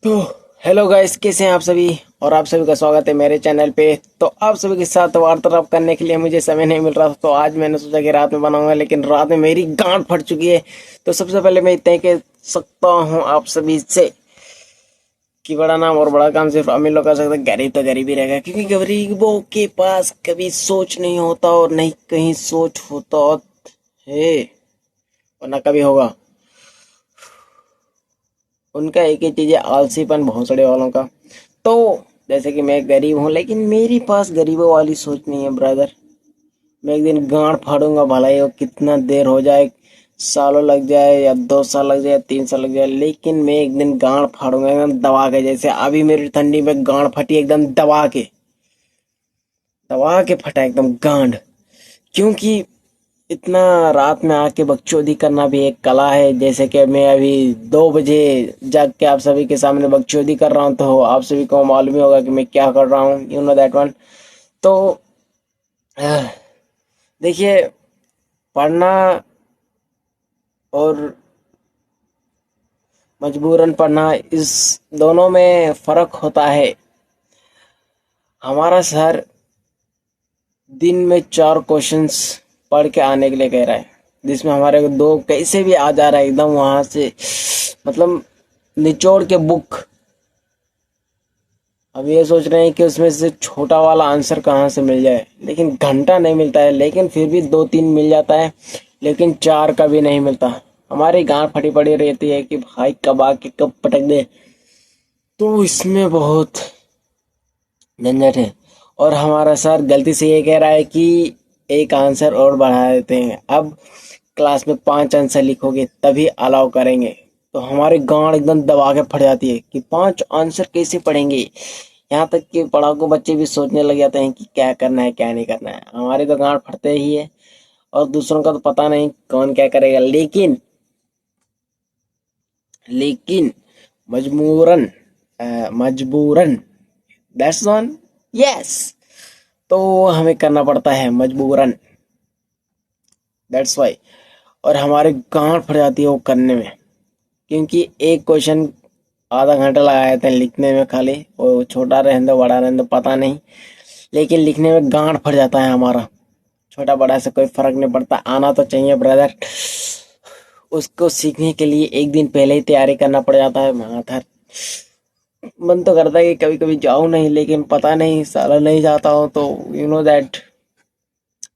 तो hello guys, कैसे हैं आप सभी। और आप सभी का स्वागत है मेरे चैनल पे। तो आप सभी के साथ वार्तालाप करने के लिए मुझे समय नहीं मिल रहा था, तो आज मैंने सोचा कि रात में बनाऊंगा, लेकिन रात में मेरी गांठ फट चुकी है। तो सबसे पहले मैं इतना ही कह सकता हूँ आप सभी से कि बड़ा नाम और बड़ा काम सिर्फ अमीर लोग कर सकते हैं। गरीब तो गरीब ही रहेगा, क्योंकि गरीबों के पास कभी सोच नहीं होता और नहीं कहीं सोच होता है, वरना कभी होगा। उनका एक ही चीज है, आलसीपन भोंसड़े वालों का। तो जैसे कि मैं गरीब हूँ, लेकिन मेरे पास गरीबों वाली सोच नहीं है ब्रदर। मैं एक दिन गांड फाड़ूंगा, भला ही वो कितना देर हो जाए, सालों लग जाए या 2 साल लग जाए या 3 साल लग जाए, लेकिन मैं एक दिन गांड फाड़ूंगा एकदम दबा के। जैसे अभी मेरी ठंडी में गांड फटी एकदम दबा के फटा एकदम गांड। क्योंकि इतना रात में आके बकचोदी करना भी एक कला है। जैसे कि मैं अभी 2 बजे जाग के आप सभी के सामने बकचोदी कर रहा हूँ, तो आप सभी को मालूम ही होगा कि मैं क्या कर रहा हूँ, यू नो दैट वन। तो आह, देखिए, पढ़ना और मजबूरन पढ़ना, इस दोनों में फर्क होता है। हमारा सर दिन में 4 क्वेश्चंस पढ़ के आने के लिए कह रहा है, जिसमें हमारे को 2 कैसे भी आ जा रहा है एकदम वहां से, मतलब निचोड़ के बुक। अब ये सोच रहे हैं कि उसमें से छोटा वाला आंसर कहाँ से मिल जाए, लेकिन घंटा नहीं मिलता है, लेकिन फिर भी 2-3 मिल जाता है, लेकिन 4 का भी नहीं मिलता। हमारी गांड फटी पड़ी रहती है कि भाई कब आके कब पटक दे। तो इसमें बहुत झंझट है। और हमारा सर गलती से ये कह रहा है कि एक आंसर और बढ़ा देते हैं, अब क्लास में 5 आंसर लिखोगे तभी अलाउ करेंगे। तो हमारी गांड एकदम दबा के फट जाती है कि 5 आंसर कैसे पढ़ेंगे। यहाँ तक कि पढ़ाकू बच्चे भी सोचने लग जाते हैं कि क्या करना है क्या नहीं करना है। हमारी तो गांड फटते ही है, और दूसरों का तो पता नहीं कौन क्या करेगा। लेकिन मजबूरन मजबूरन, दैट्स वन, यस। तो हमें करना पड़ता है मजबूरन, दैट्स वाई। और हमारे गांड फट जाती है वो करने में, क्योंकि एक क्वेश्चन आधा घंटा लगा देते हैं लिखने में खाली, वो छोटा रहने दो बड़ा रहने दो पता नहीं, लेकिन लिखने में गांड फट जाता है हमारा। छोटा बड़ा से कोई फर्क नहीं पड़ता, आना तो चाहिए ब्रदर। उसको सीखने के लिए एक दिन पहले ही तैयारी करना पड़ जाता है। माथा मन तो करता है कि कभी कभी जाऊं नहीं, लेकिन पता नहीं साला नहीं जाता हूं तो यू नो दैट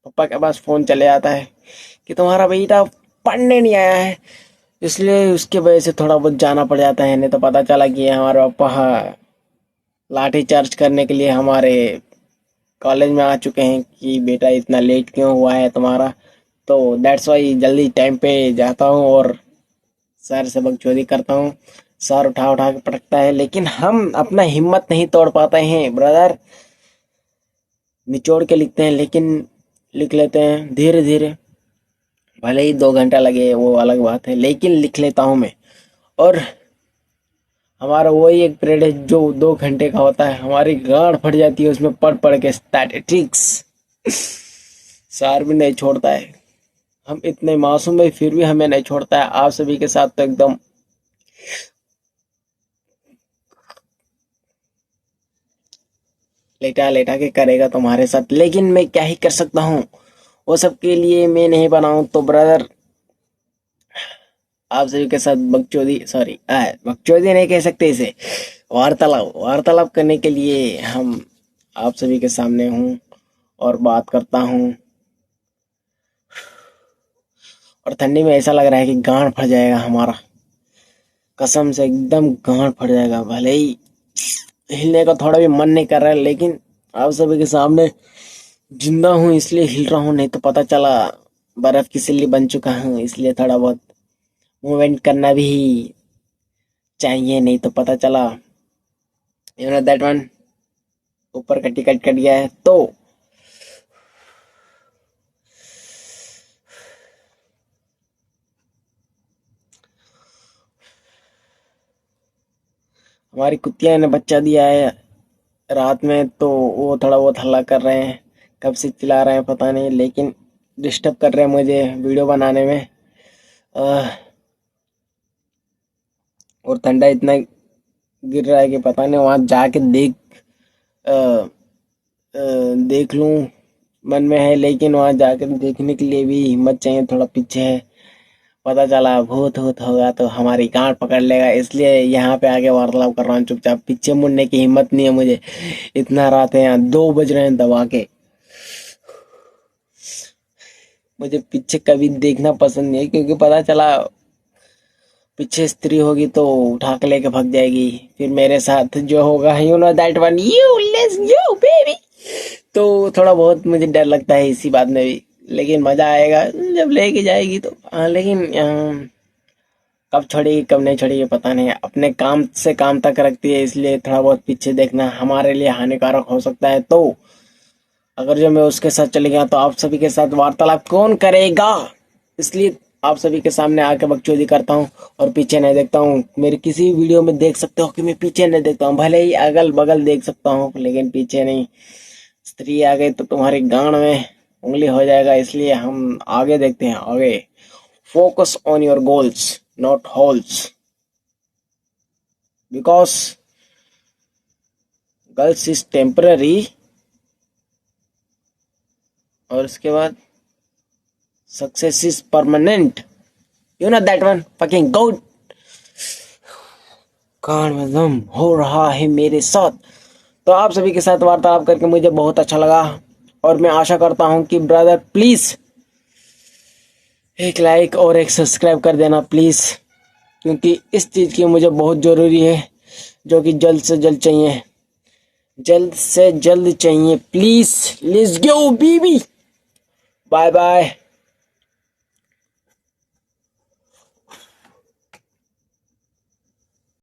पापा के पास फोन चले आता है कि तुम्हारा बेटा पढ़ने नहीं आया है, इसलिए उसके वजह से थोड़ा बहुत जाना पड़ जाता है। नहीं तो पता चला कि हमारे पापा लाठी चार्ज करने के लिए हमारे कॉलेज में आ चुके हैं कि बेटा इतना लेट क्यों हुआ है तुम्हारा। तो दैट्स वाई जल्दी टाइम पे जाता हूँ और सर से बकचोदी करता हूँ। सर उठा उठा के पटकता है, लेकिन हम अपना हिम्मत नहीं तोड़ पाते हैं ब्रदर। निचोड़ के लिखते हैं, लेकिन लिख लेते हैं धीरे धीरे। भले ही 2 घंटा लगे वो अलग बात है, लेकिन लिख लेता हूँ मैं। और हमारा वही एक पीरियड है जो 2 घंटे का होता है, हमारी गांड फट जाती है उसमें पढ़ पढ़ के स्टैटिस्टिक्स। सर भी नहीं छोड़ता है। हम इतने मासूम है फिर भी हमें नहीं छोड़ता है। आप सभी के साथ तो एकदम लेटा लेटा के करेगा तुम्हारे साथ, लेकिन मैं क्या ही कर सकता हूँ। वो सब के लिए मैं नहीं बनाऊं तो ब्रदर, आप सभी के साथ बकचोदी, सॉरी बकचोदी नहीं कह सकते इसे, वार्तालाप वार्तालाप करने के लिए हम आप सभी के सामने हूँ और बात करता हूँ। और ठंडी में ऐसा लग रहा है कि गांड फट जाएगा हमारा, कसम से एकदम गांड फट जाएगा। भले ही हिलने का थोड़ा भी मन नहीं कर रहा है, लेकिन आप सभी के सामने जिंदा हूँ इसलिए हिल रहा हूँ। नहीं तो पता चला बर्फ की सिल्ली बन चुका हूँ, इसलिए थोड़ा बहुत मूवमेंट करना भी चाहिए, नहीं तो पता चला यू नो दैट वन ऊपर का टिकट कट गया है। तो हमारी कुतिया ने बच्चा दिया है रात में, तो वो थोड़ा बहुत हल्ला कर रहे हैं, कब से चिल्ला रहे हैं पता नहीं, लेकिन डिस्टर्ब कर रहे हैं मुझे वीडियो बनाने में। आह, और ठंडा इतना गिर रहा है कि पता नहीं, वहां जाके अ, देख लूं मन में है, लेकिन वहां जाकर देखने के लिए भी हिम्मत चाहिए, थोड़ा पीछे है। पता चला भूत भूत होगा तो हमारी गांड पकड़ लेगा, इसलिए यहाँ पे आके वार्तालाप कर रहा हूँ चुपचाप। पीछे मुड़ने की हिम्मत नहीं है मुझे, इतना रात है, यहाँ 2 बज रहे हैं दबा के। मुझे पीछे कभी देखना पसंद नहीं है, क्योंकि पता चला पीछे स्त्री होगी तो उठा के लेके भाग जाएगी, फिर मेरे साथ जो होगा, you know that one, you let's you baby. तो थोड़ा बहुत मुझे डर लगता है इसी बात में भी, लेकिन मजा आएगा जब लेके जाएगी तो। हाँ, लेकिन कब छोड़ेगी कब नहीं छोड़ेगी पता नहीं, अपने काम से काम तक रखती है, इसलिए थोड़ा बहुत पीछे देखना हमारे लिए हानिकारक हो सकता है। तो अगर जो मैं उसके साथ चले गया तो आप सभी के साथ वार्तालाप कौन करेगा, इसलिए आप सभी के सामने आके बकचोदी करता हूँ और पीछे नहीं देखता हूँ। मेरे किसी वीडियो में देख सकते हो कि मैं पीछे नहीं देखता हूँ, भले ही अगल बगल देख सकता हूँ लेकिन पीछे नहीं। स्त्री आ गई तो तुम्हारी गांड में उंगली हो जाएगा, इसलिए हम आगे देखते हैं, आगे। Focus on your goals not holes, because girls is temporary, और उसके बाद success is permanent, you know that one fucking good. कान में दम हो रहा है मेरे साथ। तो आप सभी के साथ वार्तालाप करके मुझे बहुत अच्छा लगा, और मैं आशा करता हूं कि ब्रदर प्लीज एक लाइक और एक सब्सक्राइब कर देना प्लीज, क्योंकि इस चीज की मुझे बहुत जरूरी है, जो कि जल्द से जल्द चाहिए, जल्द से जल्द चाहिए please. Let's go baby, bye bye.